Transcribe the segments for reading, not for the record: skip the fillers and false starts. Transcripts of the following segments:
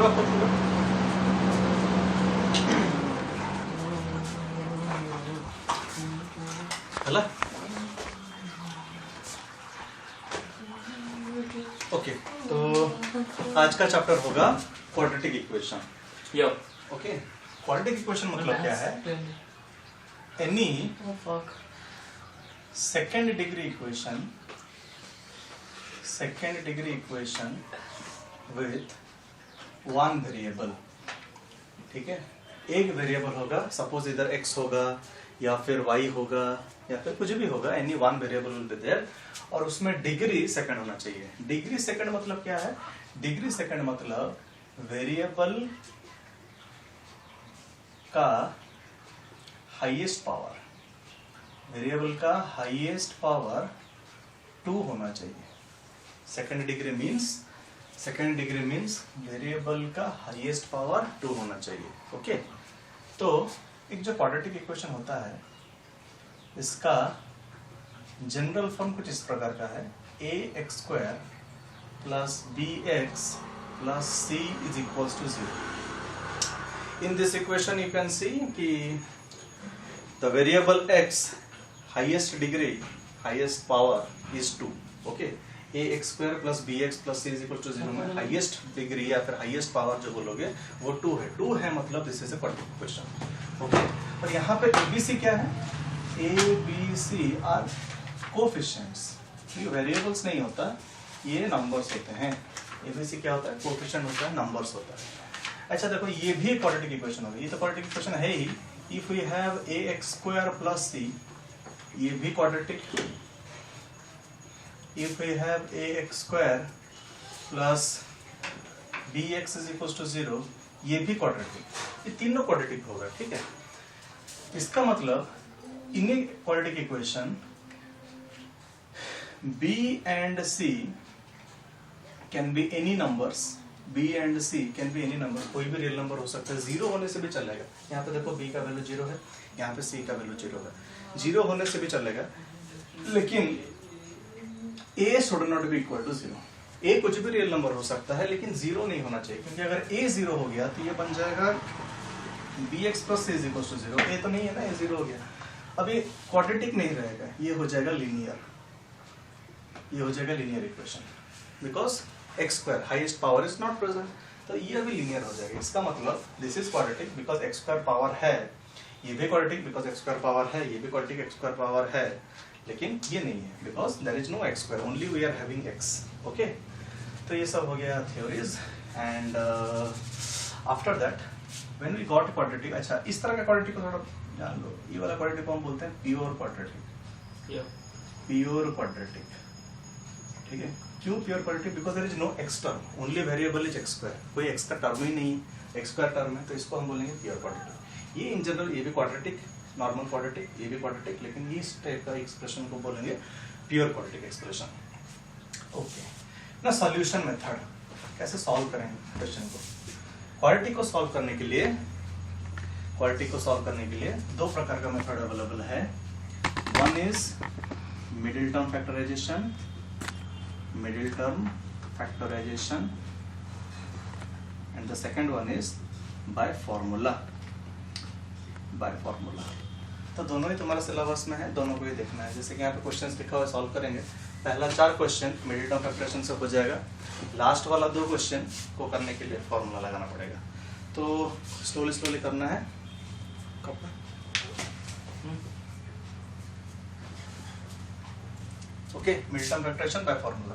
होगा खुद होगा। चला ओके, तो आज का चैप्टर होगा quadratic equation. Okay, quadratic equation मतलब क्या है? Any second degree equation with one variable. ठीक है, एक वेरिएबल होगा, सपोज इधर x होगा या फिर y होगा या फिर कुछ भी होगा, any one variable will be there, और उसमें डिग्री सेकंड होना चाहिए। डिग्री सेकंड मतलब क्या है? डिग्री सेकंड मतलब वेरिएबल का हाईएस्ट पावर, वेरिएबल का हाईएस्ट पावर 2 होना चाहिए। सेकंड डिग्री मीन्स वेरिएबल का हाईएस्ट पावर 2 होना चाहिए। ओके, तो एक जो क्वाड्रेटिक इक्वेशन होता है इसका जनरल फॉर्म कुछ इस प्रकार का है, ax² plus bx plus c is equals to 0। In this equation you can see कि the variable x highest degree, highest power is 2। Okay, ax² plus bx plus c is equal to 0 में highest degree या फिर highest power जो बोलोगे वो 2 है। 2 है मतलब this is a quadratic equation. Okay, और यहाँ पे abc क्या है? abc are coefficients. ये वेरिएबल्स नहीं होता, ये नंबर्स होते हैं। abc क्या होता है? कोफिशिएंट होता है, नंबर्स होता है। अच्छा देखो, ये भी क्वाड्रेटिक इक्वेशन होगी, ये तो क्वाड्रेटिक इक्वेशन है ही। If we have ax² plus c, ये भी quadratic. If we have ax² plus bx is equals to 0, ये भी क्वाड्रेटिक। ये तीनों क्वाड्रेटिक होगा। ठीक है, इसका मतलब इन quadratic equation b and c can be any numbers, b and c can be any number, कोई भी रियल नंबर हो सकता है। 0 होने से भी चलेगा। यहाँ पे देखो b का वैल्यू 0 है, यहाँ पे c का वैल्यू 0 है। 0 होने से भी चलेगा, लेकिन a should not be equal to 0। a कुछ भी रियल नंबर हो सकता है लेकिन 0 नहीं होना चाहिए, क्योंकि अगर a 0 हो गया तो ये बन जाएगा bx plus c is equal to 0। a तो नहीं है ना, a 0 हो गया। अब ये क्वाड्रेटिक नहीं रहेगा, ये हो जाएगा लीनियर, ये हो जाएगा linear equation, because x² highest power is not present, तो ये अभी लीनियर हो जाएगा। इसका मतलब this is quadratic because x² power है, ये भी क्वाड्रेटिक बिकॉज x² पावर है, ये भी क्वाड्रेटिक x² पावर है, लेकिन ये नहीं है because there is no x², only we are having x। Okay, तो ये सब हो गया theories. And after that when we got quadratic, अच्छा इस तरह का क्वाड्रेटिक को थोड़ा जान लो। ये वाला क्वाड्रेटिक को हम बोलते हैं प्योर क्वाड्रेटिक। प्योर क्वाड्रेटिक, ठीक है। क्यों pure quadratic? Because there is no x term, only variable is x², कोई x का टर्म ही नहीं, x² टर्म है, तो इसको हम बोलेंगे प्योर क्वाड्रेटिक। ये इन जनरल ये भी क्वाड्रेटिक, नॉर्मल क्वाड्रेटिक, ये भी क्वाड्रेटिक, लेकिन इस टाइप का एक्सप्रेशन को बोलेंगे प्योर क्वाड्रेटिक एक्सप्रेशन। ओके, ना सॉल्यूशन मेथड, कैसे सॉल्व करेंगे क्वेश्चन को? क्वाड्रेटिक को सॉल्व करने के लिए, दो प्रकार का मेथड अवेलेबल है। One is middle term factorisation and the second one is by formula. तो दोनों ही तुम्हारे सिलेबस में है, दोनों को ही देखना है। जैसे कि यहाँ पे क्वेश्चंस लिखा हुआ है, सॉल्व करेंगे। पहला 4 क्वेश्चन मिडिल टर्म फैक्टराइजेशन से हो जाएगा, लास्ट वाला 2 क्वेश्चन को करने के लिए फॉर्मूला लगाना पड़ेगा। तो स्लोली करना है। Okay, middle term factorisation by formula.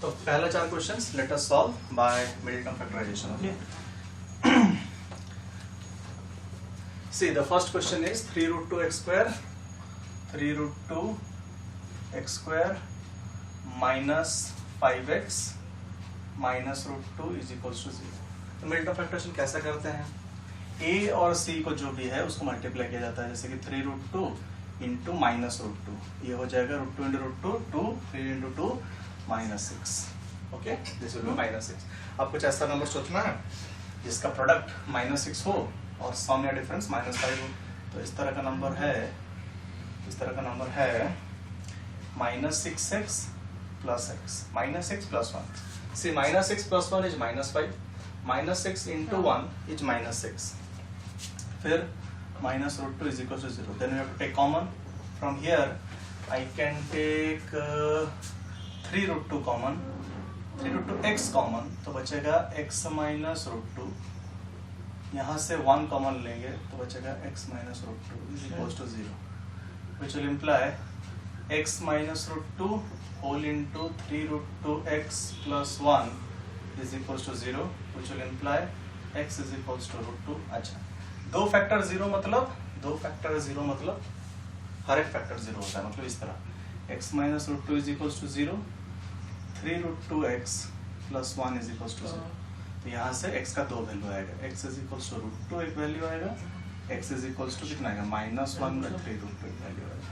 तो पहला 4 questions let us solve by middle term factorisation. Okay, see the first question is 3√2x², 3√2x² minus 5x minus √2 is equals to 0। तो मिडिल टर्म फैक्टराइजेशन कैसे करते हैं? a और c को जो भी है उसको मल्टीप्लाई किया जाता है, जैसे कि 3√2 इंटू माइनस √2, ये हो जाएगा √2 into √2, 2, 3 into 2 -6। Okay, this will be -6। अब कुछ ऐसा नंबर सोचना है जिसका प्रोडक्ट -6 हो और सम या डिफरेंस -5 हो। तो इस तरह का नंबर है, -6x plus x, -6 plus 1। See, -6 plus 1 is -5, -6 into 1 is -6. फिर minus root 2 is equal to 0. Then we have to take common. From here I can take 3 root 2 common, 3 root 2 x common, तो बचेगा x minus root 2. यहाँ से 1 common लेंगे तो बचेगा x minus root 2 is equals to 0, which will imply x minus root 2 whole into 3 root 2x plus 1 is equals to 0, which will imply x is equals to root 2. अच्छा, दो factor 0 मतलब हर एक factor 0 होता है, मतलब इस तरह x minus root 2 is equals to 0, 3 root 2x plus 1 is equals to 0. तो यहाँ से x का 2 वैल्यू आएगा, x is equals to root 2 एक वैल्यू आएगा, x is equals to कितना आएगा -1 by 3 root 2 एक वैल्यू आएगा.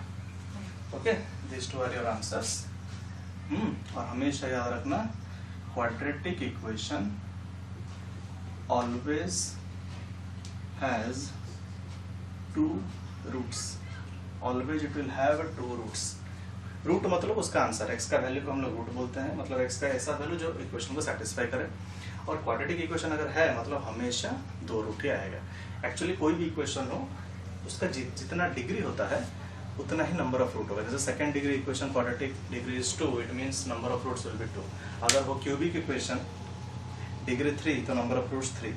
Okay, these two are your answers. और हमेशा याद रखना, quadratic equation always has 2 roots. Always it will have 2 roots. Root मतलब उसका आंसर, x का वैल्यू को हम लोग रूट बोलते हैं, मतलब x का ऐसा वैल्यू जो इक्वेशन को सेटिस्फाई करे. और क्वाड्रेटिक इक्वेशन अगर है मतलब हमेशा 2 रूट ही आएगा. एक्चुअली कोई भी इक्वेशन हो उसका जितना डिग्री होता है उतना ही नंबर ऑफ रूट होगा. जैसे second degree equation quadratic degree is 2, it means number of roots will be 2. अगर वो क्यूबिक इक्वेशन डिग्री 3 तो नंबर ऑफ रूट्स 3.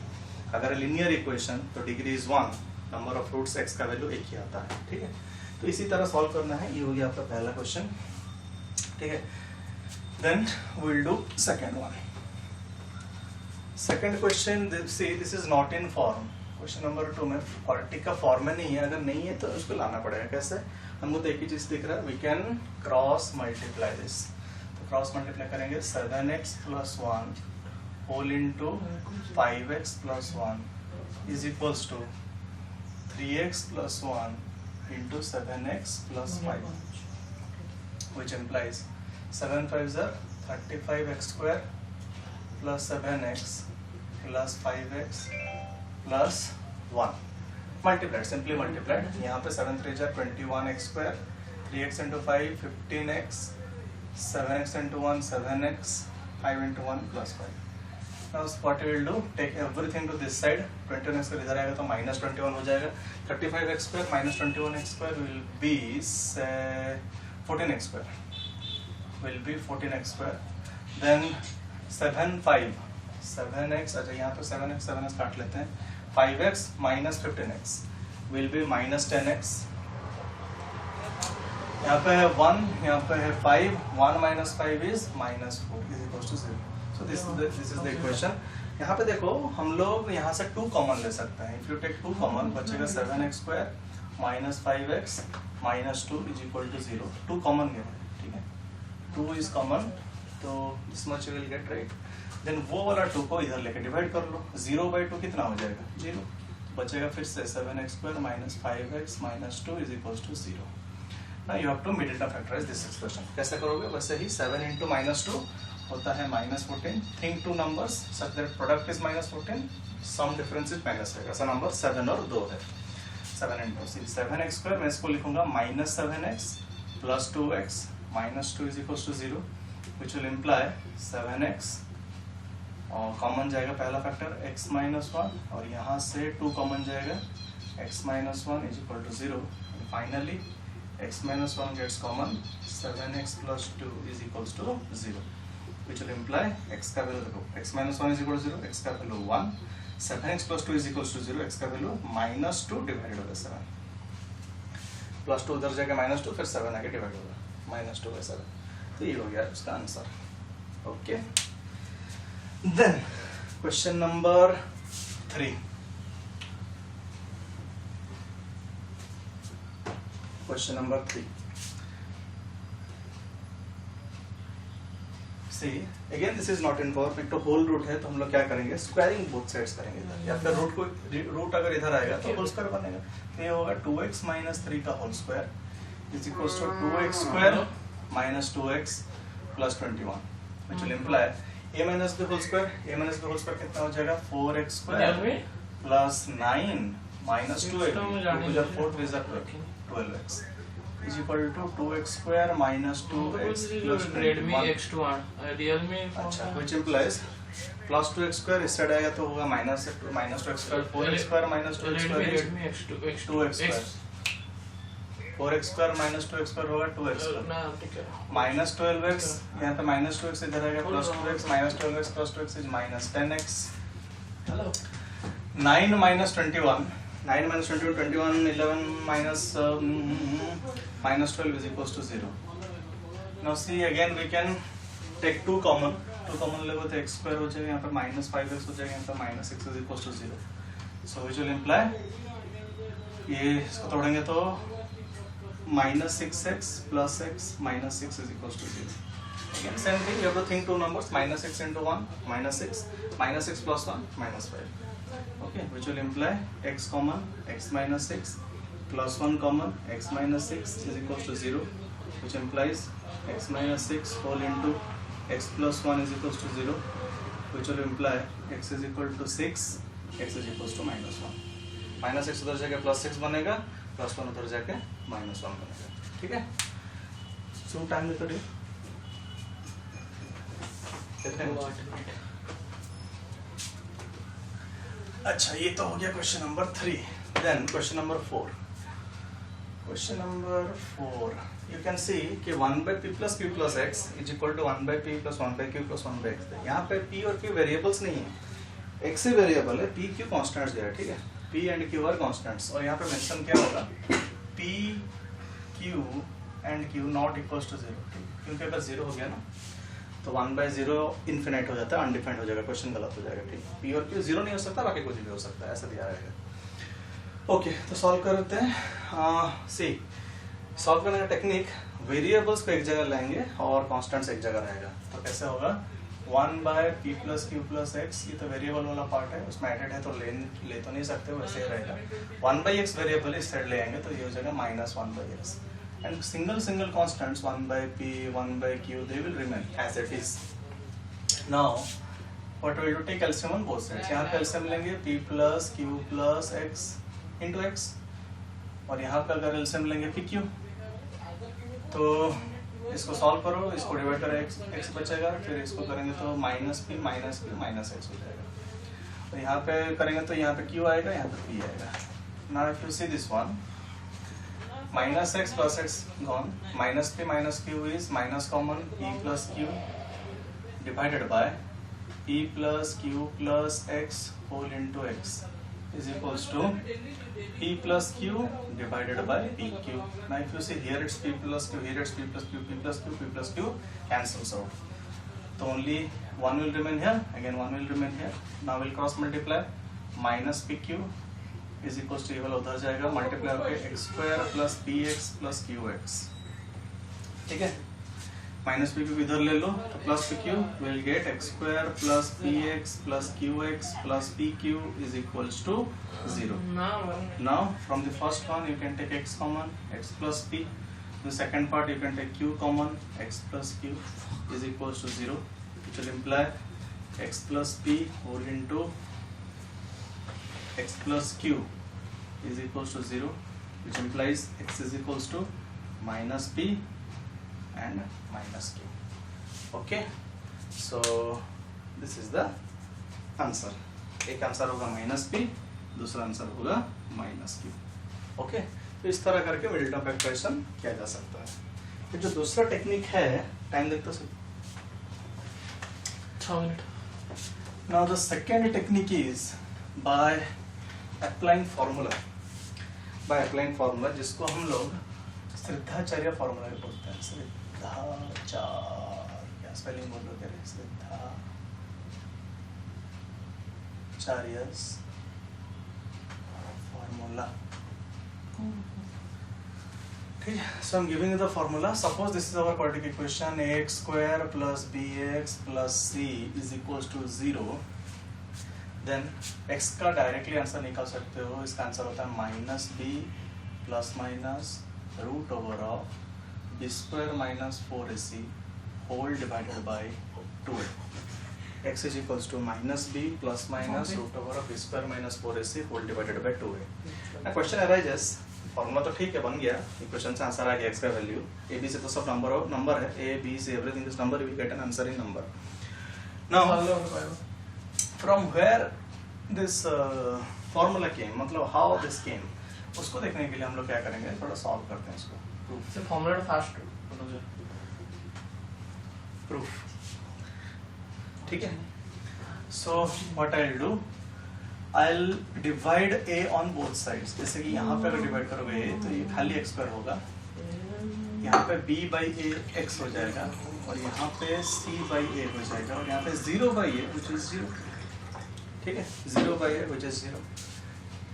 अगर लीनियर इक्वेशन तो degree is 1, number of roots x का वैल्यू 1 ही आता है. ठीक है, तो इसी तरह सॉल्व करना है. ये हो गया आपका पहला क्वेश्चन. ठीक है, then we will do second one. Second question, see this is not in form. Question number 2 में क्वाड्रेटिक का फॉर्म में नहीं है. अगर नहीं है तो उसको लाना पड़ेगा. कैसे? हमको तो एक ही चीज दिख रहा है, we can cross multiply this. तो क्रॉस मल्टीप्लाई करेंगे 7x plus 1 whole into 5x plus 1 is equals to 3x plus 1 into 7x plus 5, which implies 7 5s are 35x square plus 7x plus 5x plus 1. Multiplied, simply multiplied. यहाँ पे 7 3s are 21x square, 3x into 5 15x, 7x into 1 7x, 5 into 1 plus 5. Now what we will do, take everything to this side. 21x square इधर आएगा तो -21 हो जाएगा. 35x square minus 21x square will be 14x square. Will be 14x square. Then 7x, अच्छा यहाँ पे 7x काट लेते हैं. 5x minus 15x will be minus 10x. यहाँ पे है 1, यहाँ पे है 5. 1 minus 5 is minus 4 is equals to 0. So this is the equation. यहाँ पे देखो हम लोग यहाँ से 2 कॉमन ले सकते हैं. If you take 2 कॉमन बचेगा 7x square minus 5x minus 2 is equal to 0. 2 common है, ठीक है. 2 is common, तो this much you will get, right? Then वो वाला 2 को इधर लेके डिवाइड कर लो. 0 by 2 कितना हो जाएगा? 0. बचेगा फिर से 7x square minus 5x minus 2 is equals to 0. Now you have to immediately factorize this expression. कैसे करोगे? वैसे ही 7 into minus 2 होता है -14. Think 2 numbers such that product is -14, some difference is minus है. ऐसा नंबर 7 और 2 है. 7 into 6, 7x square मैं इसको लिखूंगा -7x plus 2x minus 2 is equals to 0, which will imply 7x और कॉमन जाएगा पहला फैक्टर x minus 1 और यहाँ से 2 कॉमन जाएगा x minus 1 is equal to 0. And finally x minus 1 gets common, 7x plus 2 is equals to 0, which will imply x का value देखो, x minus 1 is equal to 0, x का value 1, 7x plus 2 is equals to 0, x का value -2 divided होगा 7, plus 2 उधर जाके -2 फिर 7 आगे divide होगा -2 by 7. तो ये हो गया उसका answer. Okay, then question number 3. Question number 3. See, again this is not in form. एक तो होल रूट है तो हम लोग क्या करेंगे, स्क्वायरिंग बोथ साइड्स करेंगे इधर. या फिर रूट अगर इधर आएगा तो होल स्क्वायर बनेगा. तो ये होगा 2x minus 3 का whole square is equals to 2x square minus 2x plus 21, which will imply a minus b whole square. a minus b whole square कितना हो जाएगा, 4x square plus 9 minus 2x, 4 is 12x is equal to 2x square minus 2x plus 21. Redmi X2 Realme. अच्छा, which implies plus 2x square इस side आएगा तो होगा minus 2x square 4x square minus 2x square 2x square 4x square minus 2x square होगा 2x square minus 12x यहाँ पे minus 2x इधर आएगा plus 2x minus 12x plus 2x is minus 10x 9 minus 21 9 minus 21 21 11 minus minus 12 is equals to 0. Now see again we can take 2 common लेगो तो x square हो जाएगा यहाँ पर minus 5x हो जाएगा यहाँ पर minus 6 is equals to 0. So which will imply ये इसको तोड़ेंगे तो minus 6x plus x minus 6 is equals to 0. Again same thing you have to think two numbers minus 6 into 1 minus 6 minus 6 plus 1 minus 5. Okay, which will imply x common x minus 6 plus 1 common x minus 6 is equals to 0, which implies x minus 6 whole into x plus 1 is equals to 0, which will imply x is equal to 6, x is equals to minus 1. Minus 6 उधर जाके plus 6 बनेगा, plus 1 उधर जाके minus 1 बनेगा. ठीक है? So time देखो रे. अच्छा ये तो हो गया question number 3. Then question number 4. Question number 4 you can see कि 1 by p plus q plus x is equal to 1 by p plus 1 by q plus 1 by x. यहाँ पे p और q वेरिएबल्स नहीं है, x ही variable है, p q constants दिया है. ठीक है, p and q are constants और यहाँ पे मेंशन क्या होगा p q and q not equals to 0, क्योंकि अगर 0 हो गया ना तो 1 by 0 इन्फिनाइट हो जाता है, अनडिफाइंड हो जाएगा, क्वेश्चन गलत हो जाएगा. ठीक, p और q 0 नहीं हो सकता, बाकी कुछ भी हो सकता है, ऐसा दिया रहेगा. ओके तो सॉल्व करते हैं. सी सॉल्व करने का टेक्निक, वेरिएबल्स को एक जगह लाएंगे और कांस्टेंट्स एक जगह रहेगा. तो कैसे होगा 1 by p plus q plus x, ये तो वेरिएबल वाला पार्ट है, उसमें एडेड है तो ले तो नहीं सकते, वैसे ही रहेगा. 1 by x वेरिएबल इस साइड ले आएंगे तो ये हो जाएगा minus 1 by x. And single constants 1 by p 1 by q they will remain as it is. Now what we will do, take LCM on both sides. यहाँ पे LCM लेंगे p plus q plus x into x और यहाँ पे अगर LCM लेंगे p q, तो इसको सॉल्व करो, इसको डिवाइड करो x बचेगा, फिर इसको करेंगे तो minus p minus x हो जाएगा. तो यहाँ पे करेंगे तो यहाँ पे q आएगा, यहाँ पे p आएगा. Now if you see this one, minus x plus x gone, minus p minus q is minus common p plus q divided by p plus q plus x whole into x is equals to p plus q divided by pq. Now if you see here it's p plus q, here it's p plus q, p plus q, p plus q cancels out. So only one will remain here, again one will remain here. Now we'll cross multiply, minus pq is equals to ये वाला उधर जाएगा, multiply होकर x square plus p x plus q x. ठीक है, minus p q इधर ले लो तो plus p q will get x square plus p x plus q x plus p q is equals to 0. Now from the first one you can take x common, x plus p. The second part you can take q common, x plus q is equals to 0, which will imply x plus p whole into x plus q is equals to 0, which implies x is equals to minus p and minus q. Okay, so this is the answer. एक answer होगा minus p, दूसरा answer होगा minus q. Okay, तो इस तरह करके middle term factorisation किया जा सकता है. फिर जो दूसरा टेक्निक है, टाइम देखते हो 6 minute. Now the second technique is by applying formula, जिसको हम लोग श्रद्धाचार्य फॉर्मूला बोलते हैं. श्रद्धाचार्य स्पेलिंग बोल लो, श्रद्धाचार्य फॉर्मूला. ठीक है, so I'm giving you the formula. Suppose this is our quadratic equation, ax square plus bx plus c is equals to 0. Then x का directly answer निकाल सकते हो. इसका आंसर होता है minus b plus minus root over of b square minus 4ac whole divided by 2a. x is equals to minus b plus minus root over of b square minus 4ac whole divided by 2a. ना question arises, formula तो ठीक है बन गया, equation से answer आ गया x का value. a b से तो सब नंबर है, a b c everything is number, you will get an answer in number. Now from where this formula came, मतलब how this came, उसको देखने के लिए हम लोग क्या करेंगे, थोड़ा सॉल्व करते हैं इसको. So formula fast Proof. ठीक है. So what I'll do, I'll divide a on both sides. जैसे कि यहाँ पे अगर डिवाइड करोगे a, तो ये खाली x स्क्वायर होगा, यहाँ पे b by a x हो जाएगा, और यहाँ पे c by a हो जाएगा, और यहाँ पे 0 by a which is 0. ठीक है, 0 by a which is 0.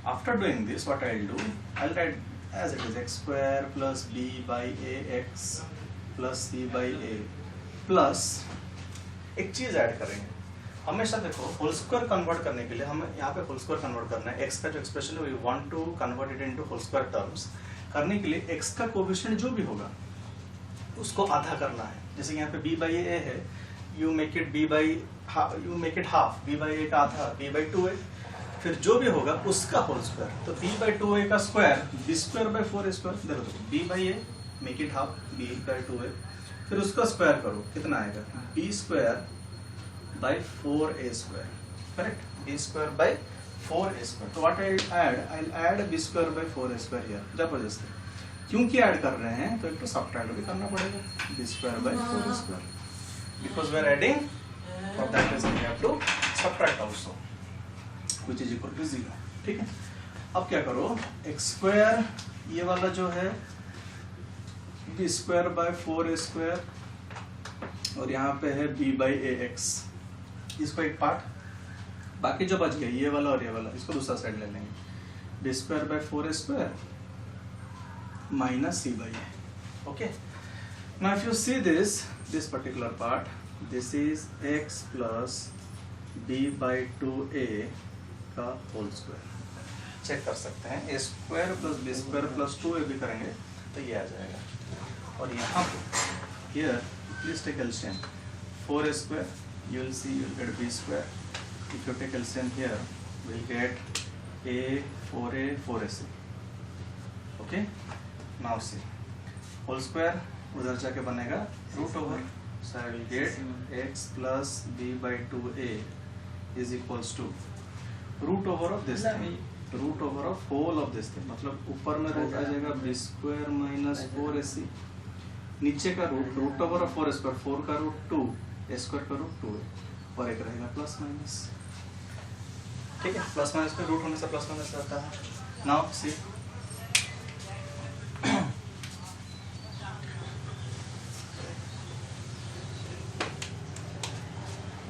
After doing this, what I'll do, I'll write as it is x square plus b by a x plus c by a plus एक चीज add करेंगे. हमेशा देखो whole square convert करने के लिए हमें यहाँ पे होल स्क्वायर कन्वर्ट करना है. x का जो एक्सप्रेशन है we want to convert it into whole square terms. करने के लिए x का कोएफिशिएंट जो भी होगा उसको आधा करना है. जैसे यहाँ पे b by a है, you make it half, b by a का आधा, b by 2a. फिर जो भी होगा उसका होल स्क्वायर. तो b by 2a का square b square by 4a square. देखो b by a make it half, b by 2a. फिर उसका स्क्वायर करो, कितना आएगा, b square by 4a square. Correct, b square by 4a square. तो what I'll add b square by 4a square here. जबरदस्ती क्योंकि add कर रहे हैं तो एक तो सब्ट्रैक्ट भी करना पड़ेगा, b square by 4a square. Because we are adding, for that reason we have to subtract also, which is equal to 0. ठीक है. अब क्या करो, x स्क्वायर ये वाला जो है b square by 4a square, और यहाँ पे है b बाई ax. इसको एक पार्ट, बाकी जो बच गया ये वाला और ये वाला, इसको दूसरा साइड ले लेंगे. b square by 4a square minus c by a. Okay. Now if you see this particular part, this is x plus b by 2a का होल स्क्वायर. चेक कर सकते हैं, a square plus b square plus 2a भी करेंगे तो ये आ जाएगा. और यहाँ पे here please take LCM. 4a square you will see, you will get b square. If you take LCM here, we will get a 4a 4ac. Okay. Now see, whole square उधर जाके बनेगा root over. So I will get x plus b by 2a is equals to root over of this thing, root over of whole of this thing. मतलब ऊपर में root आ जाएगा b square minus 4ac, नीचे का root over of 4 square, 4 का root 2, a square का root 2 है, और एक रहेगा प्लस माइनस. ठीक है, प्लस माइनस पे रूट होने से प्लस माइनस रहता है. Now see,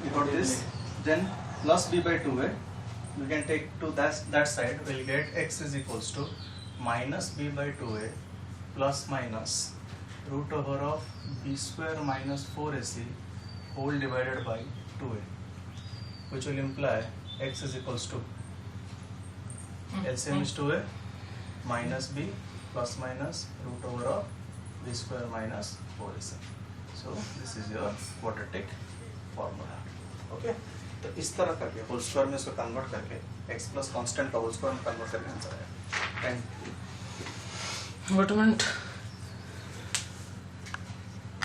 we got this, then plus b by 2a, we can take to that side, we'll get x is equals to minus b by 2a plus minus root over of b square minus 4ac whole divided by 2a, which will imply x is equals to LCM is 2a minus b plus minus root over of b square minus 4ac. So this is your quadratic formula. Okay. तो इस तरह करके whole square में इसको convert करके x plus constant का whole square में convert करके आंसर आएगा. Thank you.